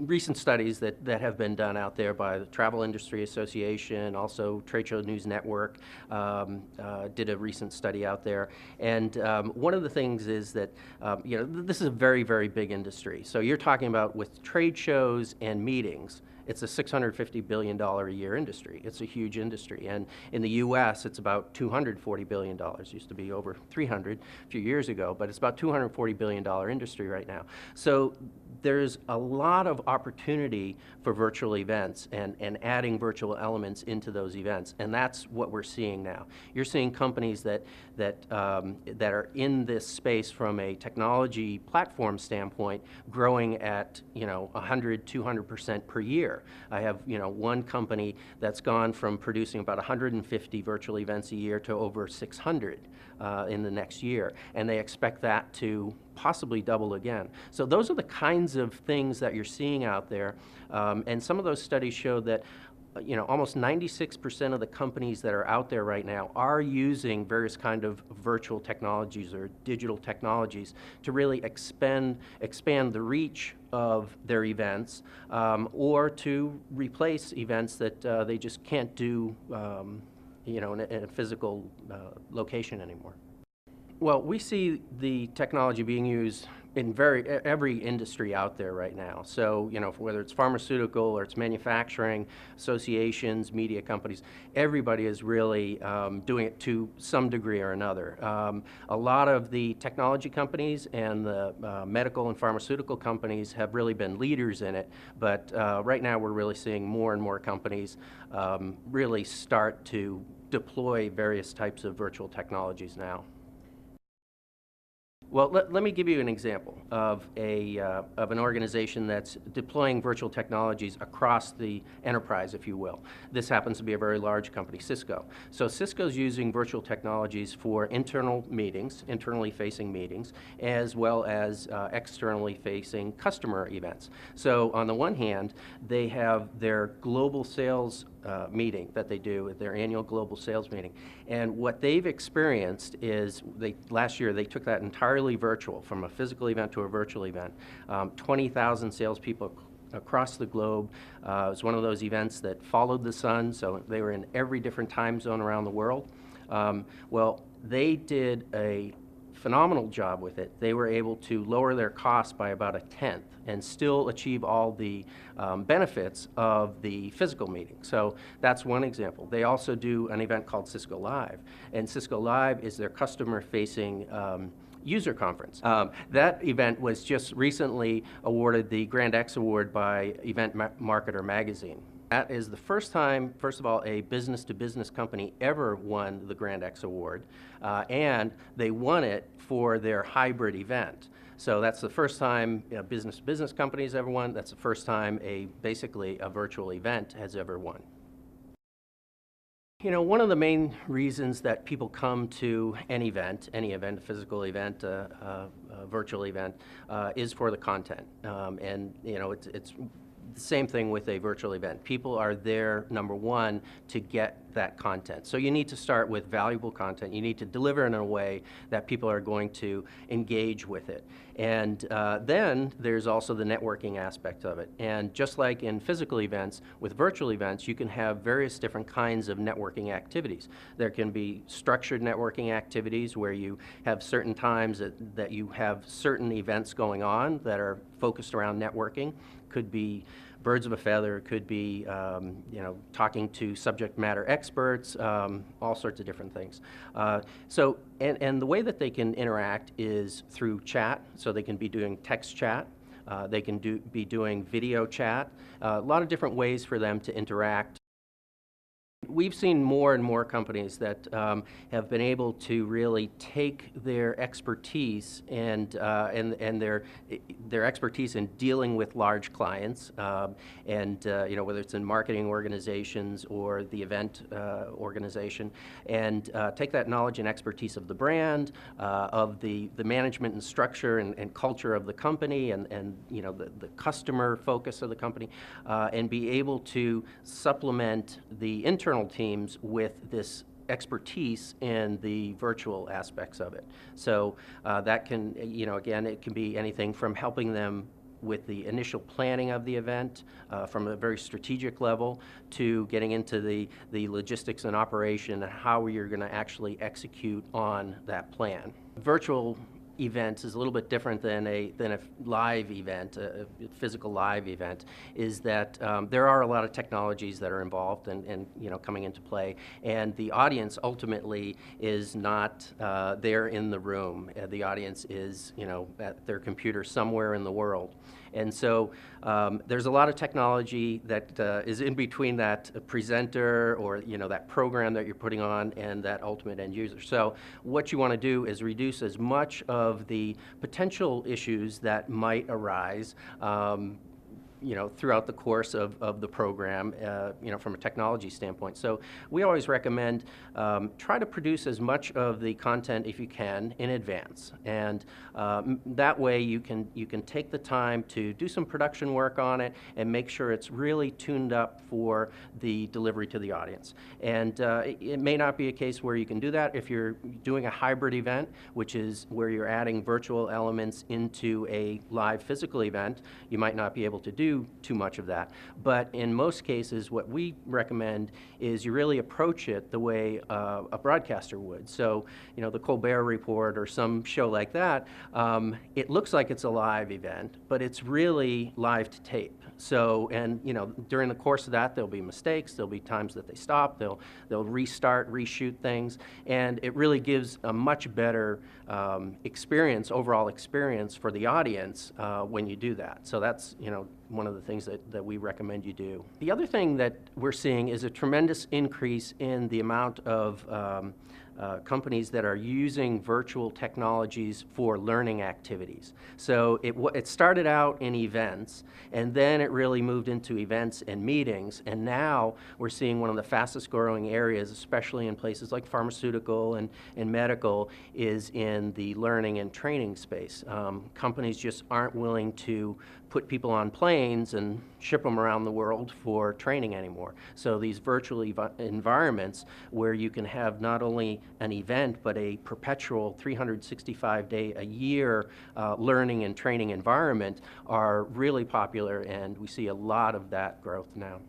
recent studies that have been done out there by the Travel Industry Association, also Trade Show News Network did a recent study out there. And one of the things is that, this is a very, very big industry. So you're talking about with trade shows and meetings, it's a $650 billion a year industry. It's a huge industry. And in the US, it's about $240 billion. It used to be over 300 a few years ago, but it's about $240 billion industry right now. So there's a lot of opportunity for virtual events and adding virtual elements into those events. And that's what we're seeing now. You're seeing companies that are in this space from a technology platform standpoint growing at 100, 200% per year. I have one company that's gone from producing about 150 virtual events a year to over 600 in the next year, and they expect that to possibly double again. So those are the kinds of things that you're seeing out there, and some of those studies show that almost 96% of the companies that are out there right now are using various kind of virtual technologies or digital technologies to really expand the reach of their events, or to replace events that they just can't do in a physical location anymore. Well, we see the technology being used in every industry out there right now. So, whether it's pharmaceutical or it's manufacturing, associations, media companies, everybody is really doing it to some degree or another. A lot of the technology companies and the medical and pharmaceutical companies have really been leaders in it, but right now we're really seeing more and more companies really start to deploy various types of virtual technologies now. Well, let me give you an example of an organization that's deploying virtual technologies across the enterprise, if you will. This happens to be a very large company, Cisco. So Cisco's using virtual technologies for internal meetings, internally facing meetings, as well as externally facing customer events. So on the one hand, they have their global sales meeting that they do at their annual global sales meeting. And what they've experienced is last year they took that entirely virtual, from a physical event to a virtual event. 20,000 salespeople across the globe. It was one of those events that followed the sun, so they were in every different time zone around the world. Well, they did a phenomenal job with it. They were able to lower their costs by about 1/10 and still achieve all the benefits of the physical meeting. So that's one example. They also do an event called Cisco Live, and Cisco Live is their customer-facing user conference. That event was just recently awarded the Grand X Award by Event Marketer magazine. That is the first time, first of all, a business-to-business company ever won the Grand X Award, and they won it for their hybrid event. So that's the first time business-to-business companies ever won. That's the first time basically a virtual event has ever won. One of the main reasons that people come to any event, a physical event, a virtual event, is for the content. And it's the same thing with a virtual event. People are there, number one, to get that content. So you need to start with valuable content. You need to deliver in a way that people are going to engage with it. And then there's also the networking aspect of it. And just like in physical events, with virtual events, you can have various different kinds of networking activities. There can be structured networking activities where you have certain times that you have certain events going on that are focused around networking. Could be birds of a feather, could be talking to subject matter experts, all sorts of different things. And the way that they can interact is through chat, so they can be doing text chat, they can be doing video chat, a lot of different ways for them to interact. We've seen more and more companies that have been able to really take their expertise and their expertise in dealing with large clients, whether it's in marketing organizations or the event organization, and take that knowledge and expertise of the brand, of the management and structure and culture of the company, and the customer focus of the company, and be able to supplement the internal teams with this expertise in the virtual aspects of it. So that can, again, it can be anything from helping them with the initial planning of the event from a very strategic level to getting into the logistics and operation and how you're going to actually execute on that plan. Virtual events is a little bit different than a live event, a physical live event, is that there are a lot of technologies that are involved and coming into play, and the audience ultimately is not there in the room. The audience is at their computer somewhere in the world. And so there's a lot of technology that is in between that presenter or that program that you're putting on and that ultimate end user. So what you want to do is reduce as much of the potential issues that might arise throughout the course of the program, from a technology standpoint. So we always recommend try to produce as much of the content, if you can, in advance, and that way you can take the time to do some production work on it and make sure it's really tuned up for the delivery to the audience. And it may not be a case where you can do that if you're doing a hybrid event, which is where you're adding virtual elements into a live physical event. You might not be able to do too much of that. But in most cases, what we recommend is you really approach it the way a broadcaster would. So, the Colbert Report or some show like that, it looks like it's a live event, but it's really live to tape. So, and during the course of that, there'll be mistakes, there'll be times that they stop, they'll restart, reshoot things, and it really gives a much better overall experience for the audience when you do that. So that's, one of the things that we recommend you do. The other thing that we're seeing is a tremendous increase in the amount of companies that are using virtual technologies for learning activities. So it started out in events, and then it really moved into events and meetings, and now we're seeing one of the fastest growing areas, especially in places like pharmaceutical and medical, is in the learning and training space. Companies just aren't willing to put people on planes and ship them around the world for training anymore. So these virtual environments where you can have not only an event but a perpetual 365-day-a-year learning and training environment are really popular, and we see a lot of that growth now.